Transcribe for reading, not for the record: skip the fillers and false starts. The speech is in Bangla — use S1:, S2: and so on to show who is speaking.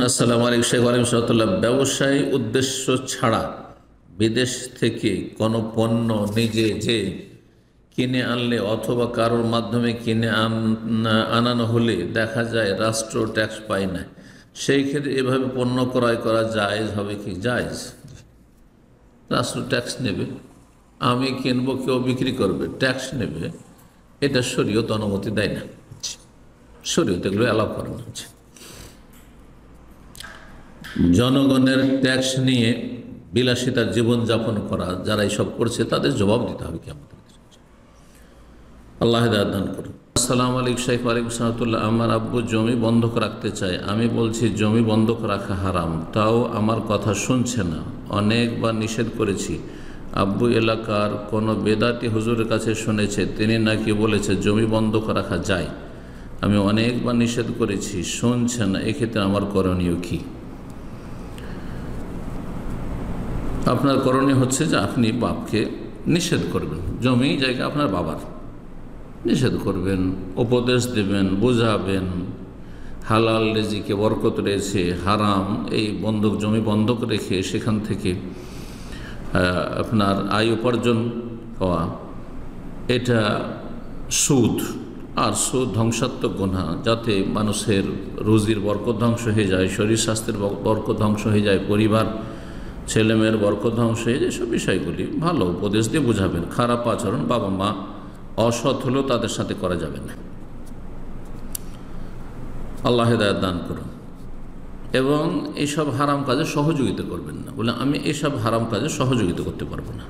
S1: আসসালামু আলাইকুম শেখ আলিম সাহতুল্লাহ। ব্যবসায়ী উদ্দেশ্য ছাড়া বিদেশ থেকে কোনো পণ্য নিজে যে কিনে আনলে অথবা কারোর মাধ্যমে কিনে আনানো হলে দেখা যায় রাষ্ট্র ট্যাক্স পায় না, সেই ক্ষেত্রে এভাবে পণ্য ক্রয় করা জায়েজ হবে কি? জায়েজ। রাষ্ট্র ট্যাক্স নেবে, আমি কিনবো, কেউ বিক্রি করবে, ট্যাক্স নেবে, এটা শরীয়ত অনুমতি দেয় না। শরীয়ত এগুলো অ্যালাউ করে না। জনগণের ট্যাক্স নিয়ে বিলাসিতার জীবনযাপন করা যারা এইসব করছে তাদের জবাব দিতে হবে কেমন। আল্লাহ হিদায়াত দান করুন। আসসালামু আলাইকুম শেখ ওয়ালাইকুম সালাতুল্লাহ। আমার আব্বু জমি বন্ধক রাখতে চায়, আমি বলছি জমি বন্ধক রাখা হারাম, তাও আমার কথা শুনছে না। অনেকবার নিষেধ করেছি। আব্বু এলাকার কোনো বেদাতি হুজুরের কাছে শুনেছে, তিনি নাকি বলেছে জমি বন্ধক রাখা যায়। আমি অনেকবার নিষেধ করেছি, শুনছে না। এক্ষেত্রে আমার করণীয় কী? আপনার করণীয় হচ্ছে যে আপনি বাপকে নিষেধ করবেন, জমি জায়গা আপনার বাবার, নিষেধ করবেন, উপদেশ দেবেন, বোঝাবেন হালাল রিজিকে বরকত রয়েছে, হারাম এই বন্ধক জমি বন্ধক রেখে সেখান থেকে আপনার আয় উপার্জন হওয়া এটা সুদ, আর সুদ ধ্বংসাত্মক গুনাহ, যাতে মানুষের রুজির বরকত ধ্বংস হয়ে যায়, শরীর স্বাস্থ্যের বরকত ধ্বংস হয়ে যায়, পরিবার ছেলেমেয়ের বরকত ধ্বংস হয়ে যায়। এসব বিষয়গুলি ভালো উপদেশ দিয়ে বোঝাবেন। খারাপ আচরণ বাবা মা অসৎ হলেও তাদের সাথে করা যাবে না। আল্লাহ হিদায়াত দান করুন। এবং এইসব হারাম কাজে সহযোগিতা করবেন না, বলে আমি এইসব হারাম কাজে সহযোগিতা করতে পারবো না।